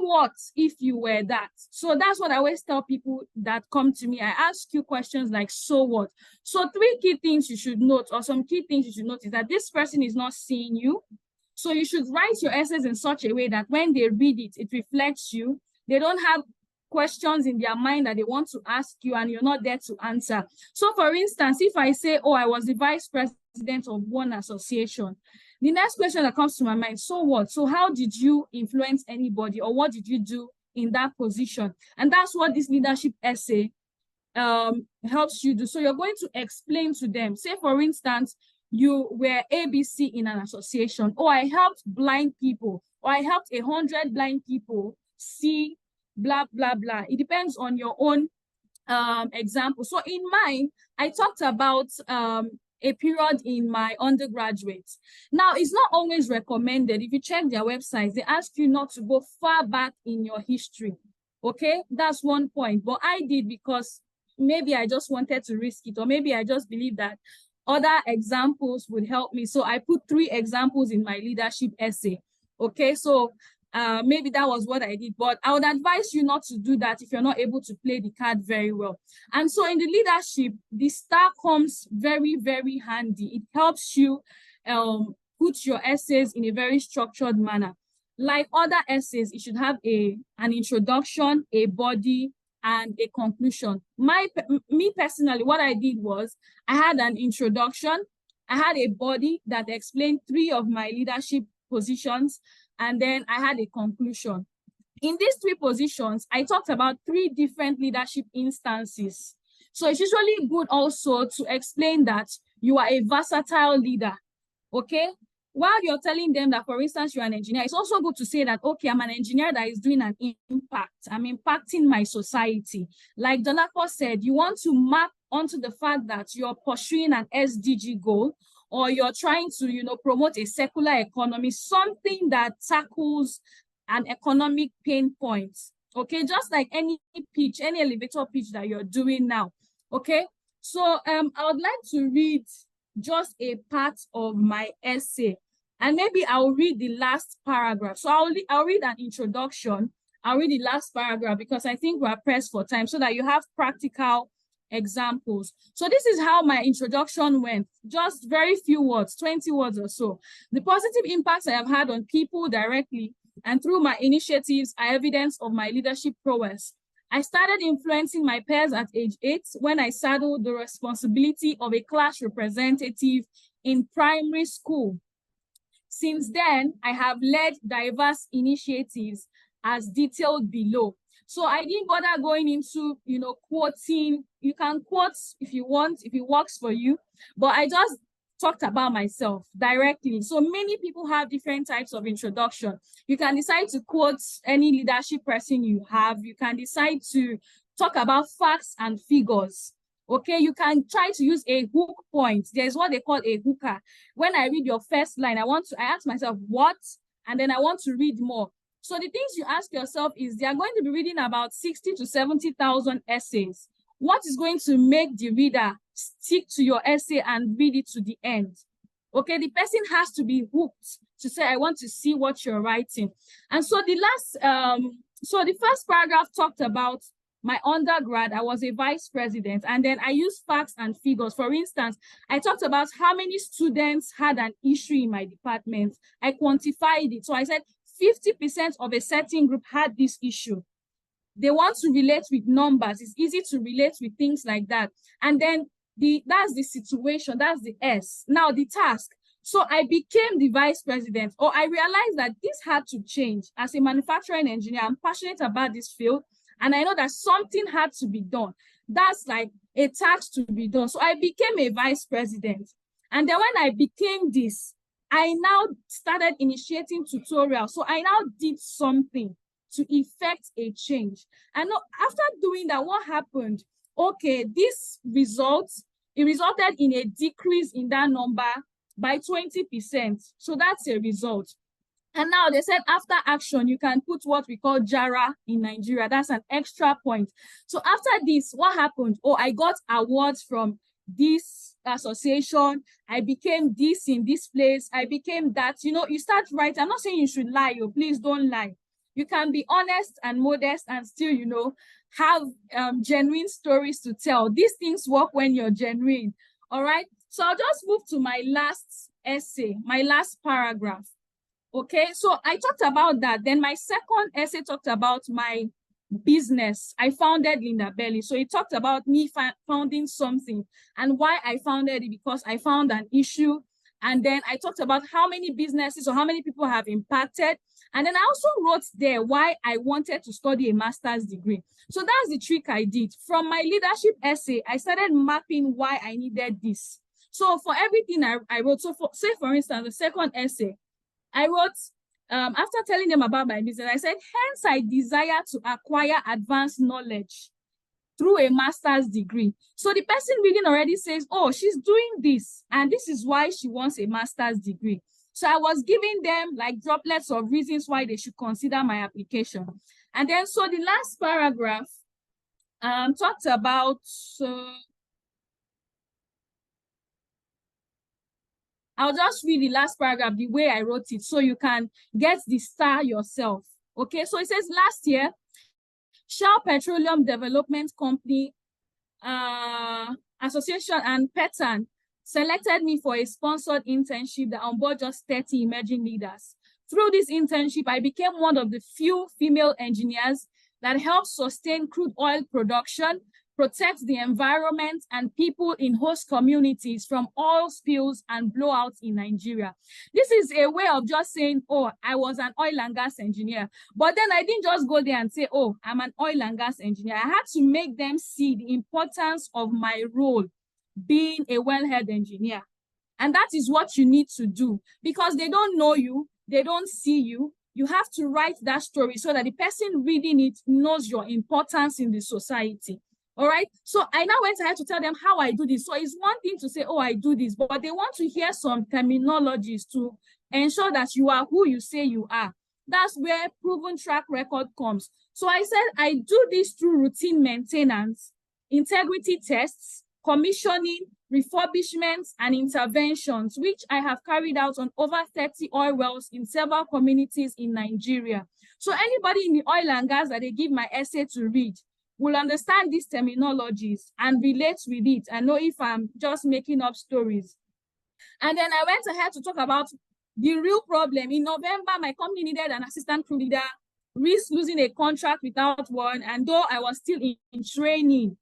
what if you were that? So that's what I always tell people that come to me. I ask you questions like, so what? So 3 key things you should note, or some key things you should note, is that this person is not seeing you. So you should write your essays in such a way that when they read it, it reflects you. They don't have questions in their mind that they want to ask you and you're not there to answer. So for instance, if I say, oh, I was the vice president of one association, the next question that comes to my mind, so what? So how did you influence anybody, or what did you do in that position? And that's what this leadership essay helps you do. So you're going to explain to them. Say, for instance, you were ABC in an association, or I helped blind people, or I helped 100 blind people see blah, blah, blah. It depends on your own example. So in mine, I talked about a period in my undergraduate. Now, it's not always recommended. If you check their websites, they ask you not to go far back in your history. Okay, that's one point. But I did because maybe I just wanted to risk it, or maybe I just believe that other examples would help me. So I put 3 examples in my leadership essay. Okay, so maybe that was what I did, but I would advise you not to do that if you're not able to play the card very well. And so in the leadership, the star comes very, very handy. It helps you put your essays in a very structured manner. Like other essays, it should have an introduction, a body, and a conclusion. Me personally, what I did was I had an introduction, I had a body that explained 3 of my leadership positions, and then I had a conclusion. In these 3 positions, I talked about 3 different leadership instances. So it's usually good also to explain that you are a versatile leader, okay? While you're telling them that, for instance, you're an engineer, it's also good to say that, okay, I'm an engineer that is doing an impact. I'm impacting my society. Like Dolapo said, you want to map onto the fact that you're pursuing an SDG goal, or you're trying to, promote a circular economy, something that tackles an economic pain point, okay? Just like any pitch, any elevator pitch that you're doing now, okay? So I would like to read just a part of my essay, and maybe I'll read the last paragraph. So I'll read an introduction. I'll read the last paragraph because I think we're pressed for time, so that you have practical examples. So this is how my introduction went. Just very few words, 20 words or so. The positive impacts I have had on people directly and through my initiatives are evidence of my leadership prowess. I started influencing my peers at age 8 when I saddled the responsibility of a class representative in primary school. Since then, I have led diverse initiatives as detailed below. So I didn't bother going into, quoting. You can quote if you want, if it works for you, but I just talked about myself directly. So many people have different types of introduction. You can decide to quote any leadership person you have. You can decide to talk about facts and figures. Okay, you can try to use a hook point. There's what they call a hooker. When I read your first line, I ask myself, what? And then I want to read more. So the things you ask yourself is, they are going to be reading about 60 to 70,000 essays. What is going to make the reader stick to your essay and read it to the end? Okay, the person has to be hooked to say, I want to see what you're writing. And so the first paragraph talked about my undergrad. I was a vice president, and then I used facts and figures. For instance, I talked about how many students had an issue in my department. I quantified it. So I said 50% of a certain group had this issue. They want to relate with numbers. It's easy to relate with things like that. And then that's the situation, that's the S. Now the task. So I became the vice president, or I realized that this had to change. As a manufacturing engineer, I'm passionate about this field, and I know that something had to be done. That's like a task to be done. So I became a vice president. And then when I became this, I now started initiating tutorials. So I now did something to effect a change. And after doing that, what happened? Okay, this resulted in a decrease in that number by 20%. So that's a result. And now they said after action, you can put what we call JARA in Nigeria. That's an extra point. So after this, what happened? Oh, I got awards from this association. I became this in this place. I became that. You know, you start writing. I'm not saying you should lie. Please don't lie. You can be honest and modest and still, you know, have genuine stories to tell. These things work when you're genuine. All right. So I'll just move to my last essay, my last paragraph. Okay, so I talked about that. Then my second essay talked about my business. I founded Linda Belly. So it talked about me founding something and why I founded it, because I found an issue. And then I talked about how many businesses or how many people have impacted. And then I also wrote there why I wanted to study a master's degree. So that's the trick I did. From my leadership essay, I started mapping why I needed this. So for everything I wrote, so for instance, the second essay, I wrote, after telling them about my business, I said, hence I desire to acquire advanced knowledge through a master's degree. So the person reading already says, oh, she's doing this, and this is why she wants a master's degree. So I was giving them like droplets of reasons why they should consider my application. And then, so the last paragraph talked about, I'll just read the last paragraph the way I wrote it so you can get the star yourself. Okay, so it says, last year, Shell Petroleum Development Company Association and PETAN selected me for a sponsored internship that onboard just 30 emerging leaders. Through this internship, I became one of the few female engineers that helped sustain crude oil production, protect the environment and people in host communities from oil spills and blowouts in Nigeria. This is a way of just saying, oh, I was an oil and gas engineer. But then I didn't just go there and say, oh, I'm an oil and gas engineer. I had to make them see the importance of my role being a wellhead engineer. And that is what you need to do, because they don't know you, they don't see you. You have to write that story so that the person reading it knows your importance in the society. All right. So I now went ahead to tell them how I do this. So it's one thing to say, oh, I do this, but they want to hear some terminologies to ensure that you are who you say you are. That's where proven track record comes. So I said, I do this through routine maintenance, integrity tests, commissioning, refurbishments, and interventions, which I have carried out on over 30 oil wells in several communities in Nigeria. So anybody in the oil and gas that they give my essay to read will understand these terminologies and relate with it and know if I'm just making up stories. And then I went ahead to talk about the real problem. In November, my company needed an assistant crew leader, risked losing a contract without one, and though I was still in training,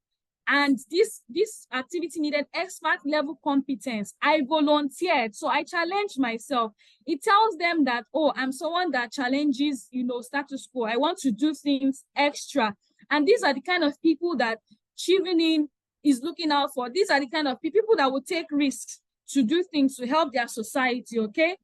and this activity needed expert level competence, I volunteered. So I challenged myself. It tells them that, oh, I'm someone that challenges, you know, status quo. I want to do things extra. And these are the kind of people that Chevening is looking out for. These are the kind of people that will take risks. to do things to help their society, okay?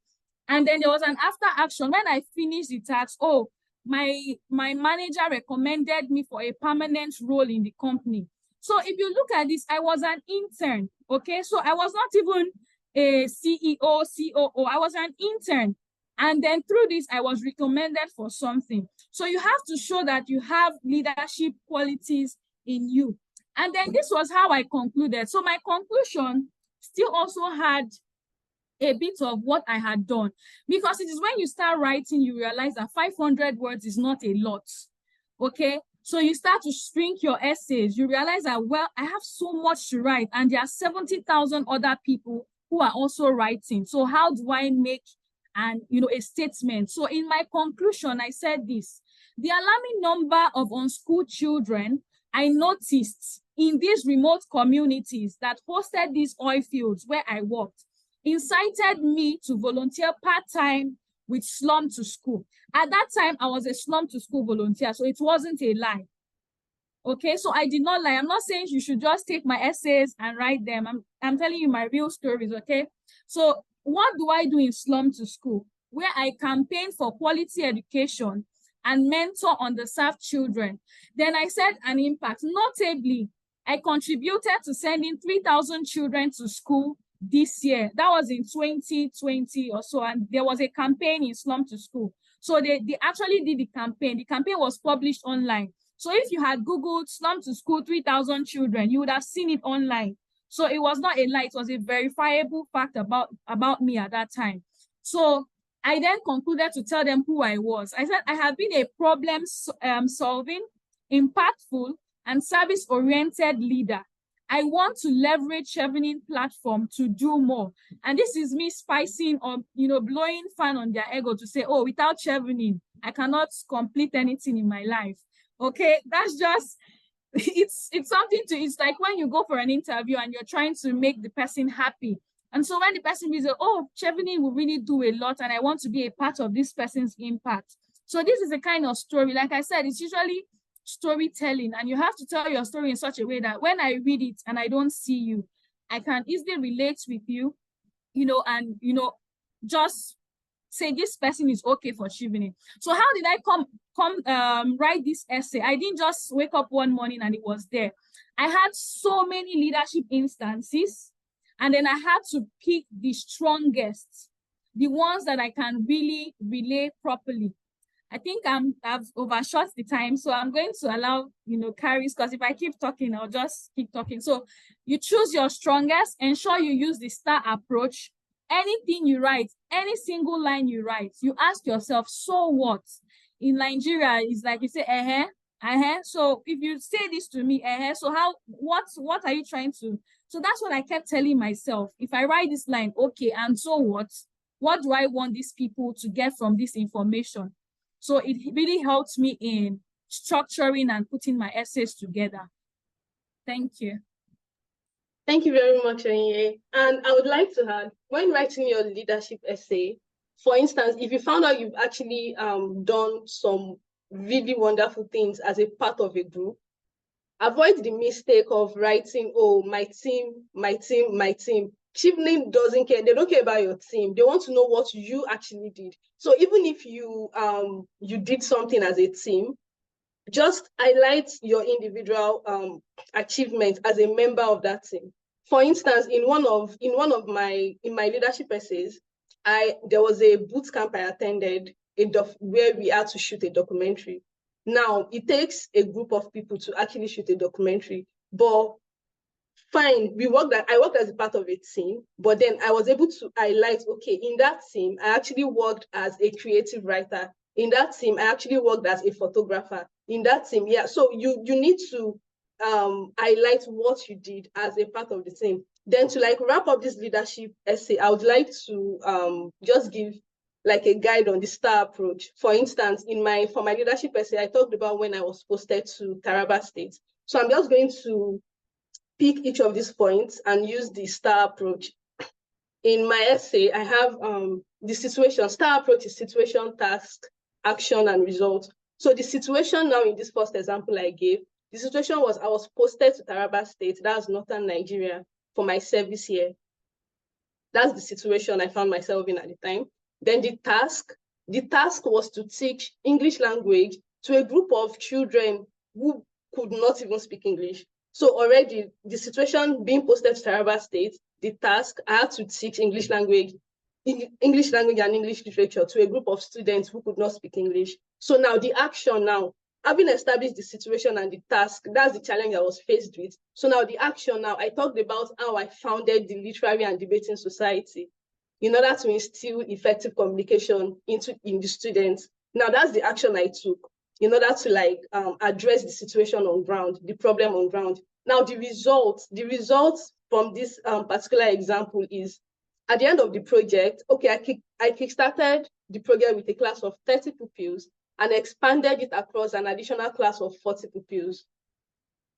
And then there was an after action. When I finished the task, oh, my manager recommended me for a permanent role in the company. So if you look at this, I was an intern, okay? So I was not even a CEO, COO, I was an intern. And then through this, I was recommended for something. So you have to show that you have leadership qualities in you. And then this was how I concluded. So my conclusion still also had a bit of what I had done, because it is when you start writing, you realize that 500 words is not a lot, okay? So you start to shrink your essays. You realize that, well, I have so much to write, and there are 70,000 other people who are also writing. So how do I make a statement? So in my conclusion, I said this: the alarming number of unschooled children I noticed in these remote communities that hosted these oil fields where I worked incited me to volunteer part-time with Slum to School. At that time, I was a Slum to School volunteer, so it wasn't a lie. Okay, so I did not lie. I'm not saying you should just take my essays and write them. I'm telling you my real stories, okay? So what do I do in Slum to School? Where I campaign for quality education and mentor underserved children. Then I said an impact. Notably, I contributed to sending 3,000 children to school this year. That was in 2020 or so, and there was a campaign in Slum to School. So they actually did the campaign. The campaign was published online. So if you had Googled Slum to School 3,000 children, you would have seen it online. So it was not a lie, it was a verifiable fact about me at that time. So I then concluded to tell them who I was. I said, I have been a problem solving, impactful, and service-oriented leader. I want to leverage Chevening platform to do more. And this is me spicing or, blowing fun on their ego to say, oh, without Chevening, I cannot complete anything in my life. Okay, that's just, it's something to, it's like when you go for an interview and you're trying to make the person happy. And so when the person is, oh, Chevening will really do a lot and I want to be a part of this person's impact. So this is a kind of story. Like I said, it's usually storytelling, and you have to tell your story in such a way that when I read it and I don't see you, I can easily relate with you, and just say this person is okay for Chevening. So how did I come write this essay? I didn't just wake up one morning and it was there. I had so many leadership instances, and then I had to pick the strongest, the ones that I can really relay properly. I think I've overshot the time, so I'm going to allow, Charis, because if I keep talking, I'll just keep talking. So you choose your strongest, ensure you use the STAR approach. Anything you write, any single line you write, you ask yourself, so what? In Nigeria, it's like you say, so if you say this to me, so what are you trying to? So that's what I kept telling myself. If I write this line, okay, and so what? What do I want these people to get from this information? So it really helped me in structuring and putting my essays together. Thank you. Thank you very much, Onye. And I would like to add, when writing your leadership essay, for instance, if you found out you've actually done some really wonderful things as a part of a group, avoid the mistake of writing, oh, my team. Chevening doesn't care. They don't care about your team. They want to know what you actually did. So even if you did something as a team, just highlight your individual achievement as a member of that team. For instance, in my leadership essays, there was a boot camp I attended where we had to shoot a documentary. Now it takes a group of people to actually shoot a documentary, but fine, I worked as a part of a team, but then I was able to highlight, okay, in that team, I actually worked as a creative writer. In that team, I actually worked as a photographer. In that team, yeah. So you need to highlight what you did as a part of the team. Then to wrap up this leadership essay, I would like to just give a guide on the STAR approach. For instance, for my leadership essay, I talked about when I was posted to Taraba State. So I'm just going to pick each of these points and use the STAR approach. In my essay, I have the situation. STAR approach is situation, task, action, and result. So the situation now in this first example I gave, the situation was I was posted to Taraba State, that's northern Nigeria, for my service year. That's the situation I found myself in at the time. Then the task was to teach English language to a group of children who could not even speak English. So already the situation being posted to Taraba State, the task, I had to teach English language and English literature to a group of students who could not speak English. So now the action now, having established the situation and the task, that's the challenge I was faced with. So now the action now, I talked about how I founded the Literary and Debating Society in order to instill effective communication in the students. Now that's the action I took in order to address the situation on ground, the problem on ground. Now the results from this particular example is, at the end of the project, okay, I kickstarted the project with a class of 30 pupils and expanded it across an additional class of 40 pupils.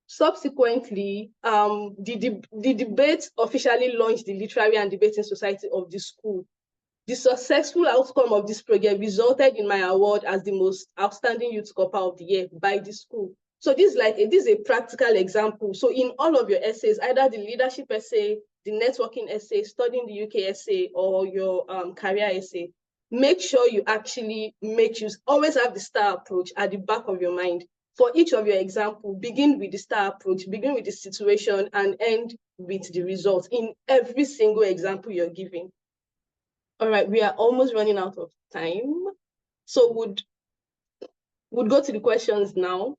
Subsequently, the debate officially launched the Literary and Debating Society of the school. The successful outcome of this project resulted in my award as the most outstanding youth corper of the year by the school. So this is a practical example. So in all of your essays, either the leadership essay, the networking essay, studying the UK essay, or your career essay, make sure you actually always have the STAR approach at the back of your mind. For each of your example, begin with the STAR approach, begin with the situation, and end with the results in every single example you're giving. All right, we are almost running out of time. So would go to the questions now.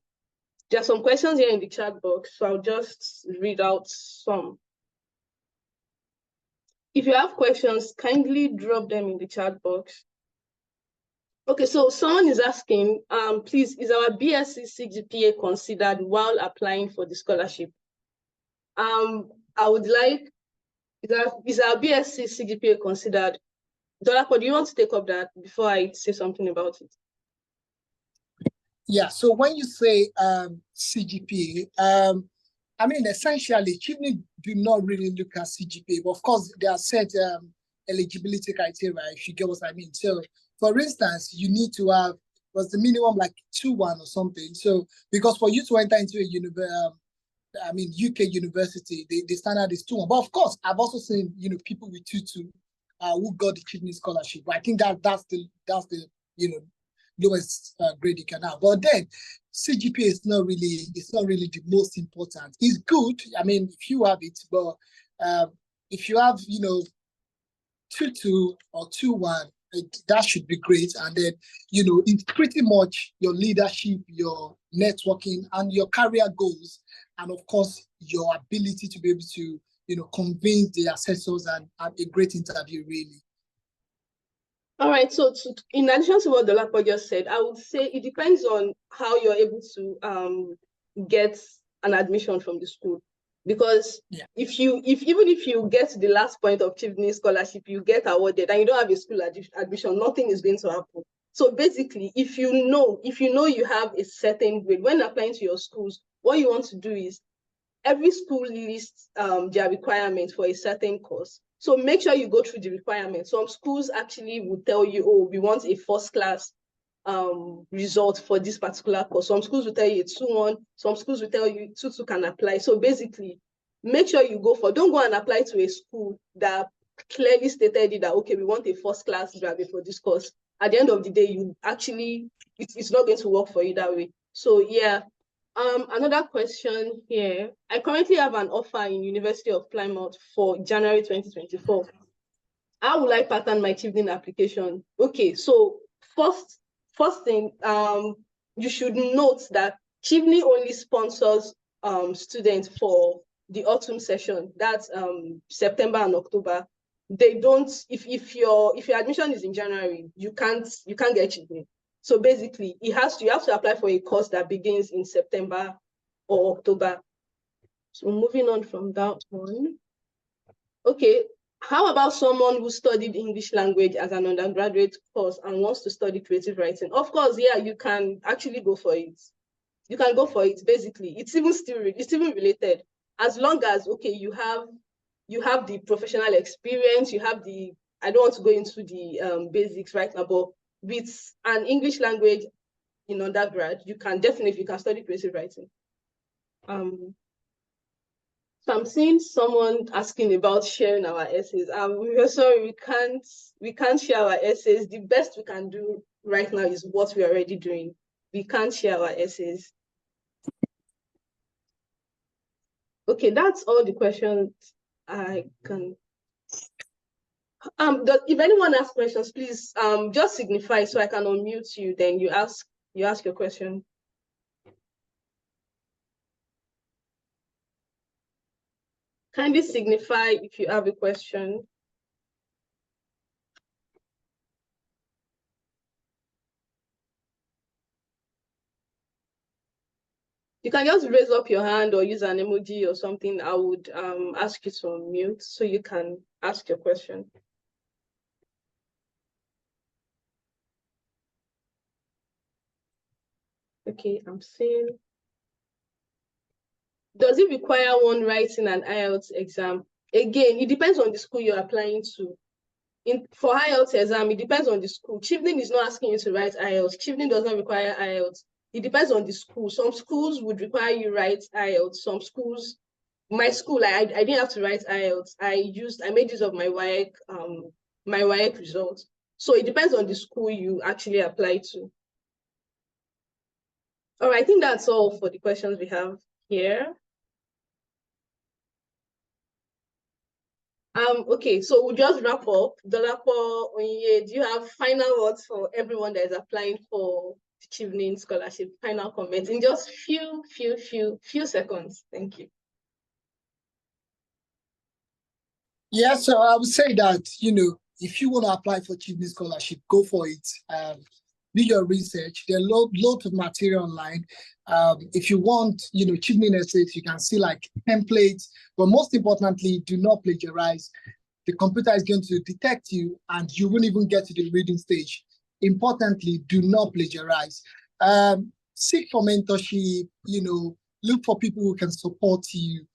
There are some questions here in the chat box, so I'll just read out some. If you have questions, kindly drop them in the chat box. Okay, so someone is asking, please, is our BSc CGPA considered while applying for the scholarship? I would like, is our BSc CGPA considered? Dolapo, do you want to take up that before I say something about it? Yeah, so when you say CGPA, I mean, essentially, Chevening do not really look at CGPA, but of course, there are set eligibility criteria, if you get what I mean. So, for instance, you need to have, was the minimum like 2-1 or something. So, because for you to enter into a UK university, the standard is 2-1. But of course, I've also seen, people with 2-2 who got the Chevening scholarship. But I think that's the lowest grade you can have. But then CGPA is not really the most important. It's good, I mean, if you have it, but if you have 2-2 or 2-1, that should be great. And then it's pretty much your leadership, your networking, and your career goals, and of course your ability to be able to convince the assessors and have a great interview, really. All right, so in addition to what Dolapo just said, I would say it depends on how you're able to get an admission from the school. Because even if you get to the last point of Chevening scholarship, you get awarded and you don't have a school admission, nothing is going to happen. So basically, if you know you have a certain grade, when applying to your schools, what you want to do is every school lists their requirements for a certain course. So make sure you go through the requirements. Some schools actually will tell you, oh, we want a first class result for this particular course. Some schools will tell you it's 2-1. Some schools will tell you 2-2 can apply. So basically, make sure you don't go and apply to a school that clearly stated it that, okay, we want a first class graduate for this course. At the end of the day, it's not going to work for you that way. So yeah. Another question here. I currently have an offer in University of Plymouth for January 2024. How will I pattern my Chevening application? Okay, so first thing, you should note that Chevening only sponsors students for the autumn session. That's September and October. They don't. If your admission is in January, you can't get Chevening. So basically, you have to apply for a course that begins in September or October. So moving on from that one. Okay, how about someone who studied English language as an undergraduate course and wants to study creative writing? Of course, yeah, you can actually go for it. You can go for it. Basically, it's even related. As long as you have the professional experience, you have the. I don't want to go into the basics right now, but with an English language in undergrad, you can study creative writing. So I'm seeing someone asking about sharing our essays. We're sorry, we can't share our essays. The best we can do right now is what we're already doing. We can't share our essays. Okay, that's all the questions I can. If anyone has questions, please just signify so I can unmute you. Then you ask your question. Kindly signify if you have a question. You can just raise up your hand or use an emoji or something. I would ask you to unmute so you can ask your question. Okay, I'm seeing. Does it require one writing an IELTS exam? Again, it depends on the school you're applying to. For IELTS exam, it depends on the school. Chevening is not asking you to write IELTS. Chevening does not require IELTS. It depends on the school. Some schools would require you write IELTS. Some schools, my school, I didn't have to write IELTS. I made use of my WAEC results. So it depends on the school you actually apply to. All right, I think that's all for the questions we have here. Okay, so we'll just wrap up. Dolapo, Onye, do you have final words for everyone that is applying for the Chevening Scholarship? Final comments in just few seconds. Thank you. Yeah, so I would say that, if you want to apply for Chevening Scholarship, go for it. Do your research. There are loads of material online. If you want, Chevening essays, you can see like templates, but most importantly, do not plagiarize. The computer is going to detect you and you won't even get to the reading stage. Importantly, do not plagiarize. Seek for mentorship, look for people who can support you.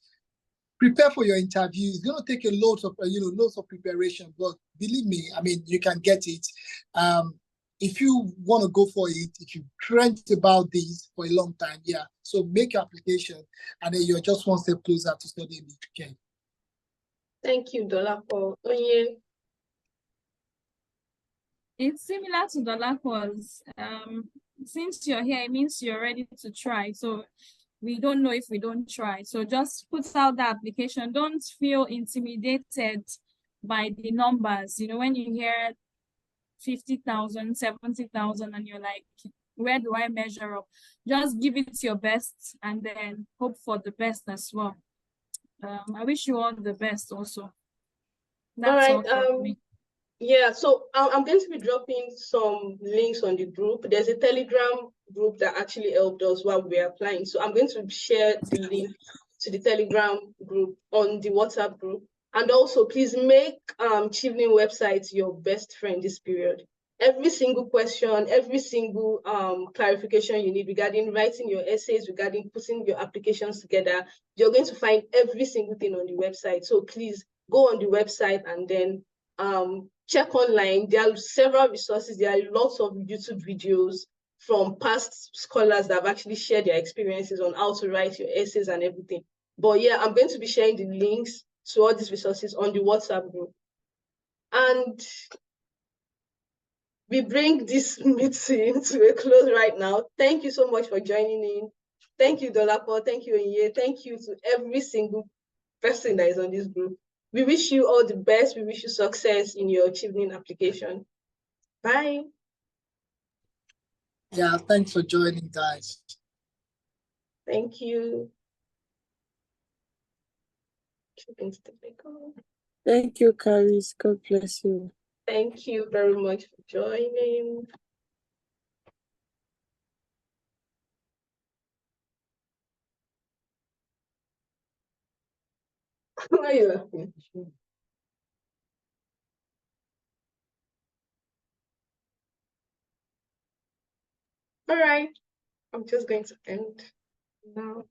Prepare for your interview. It's going to take a lot of, lots of preparation, but believe me, I mean, you can get it. If you want to go for it, if you've dreamt about this for a long time, yeah. So make your application and then you're just one step closer to studying the UK. Thank you, Dolapo. Onye. It's similar to Dolapo's. Since you're here, it means you're ready to try. So we don't know if we don't try. So just put out the application. Don't feel intimidated by the numbers. When you hear 50,000, 70,000, and you're like, where do I measure up? Just give it your best and then hope for the best as well. I wish you all the best also. That's all from me. Yeah, so I'm going to be dropping some links on the group. There's a Telegram group that actually helped us while we were applying. So I'm going to share the link to the Telegram group on the WhatsApp group. And also, please make Chevening website your best friend this period. Every single question, every single clarification you need regarding writing your essays, regarding putting your applications together, you're going to find every single thing on the website. So please go on the website and then check online. There are several resources. There are lots of YouTube videos from past scholars that have actually shared their experiences on how to write your essays and everything. But yeah, I'm going to be sharing the links to all these resources on the WhatsApp group. And we bring this meeting to a close right now. Thank you so much for joining in. Thank you, Dolapo. Thank you, Onye. Thank you to every single person that is on this group. We wish you all the best. We wish you success in your Chevening application. Bye. Yeah, thanks for joining, guys. Thank you. Thank you, Charis. God bless you. Thank you very much for joining. Why are you laughing? All right, I'm just going to end now.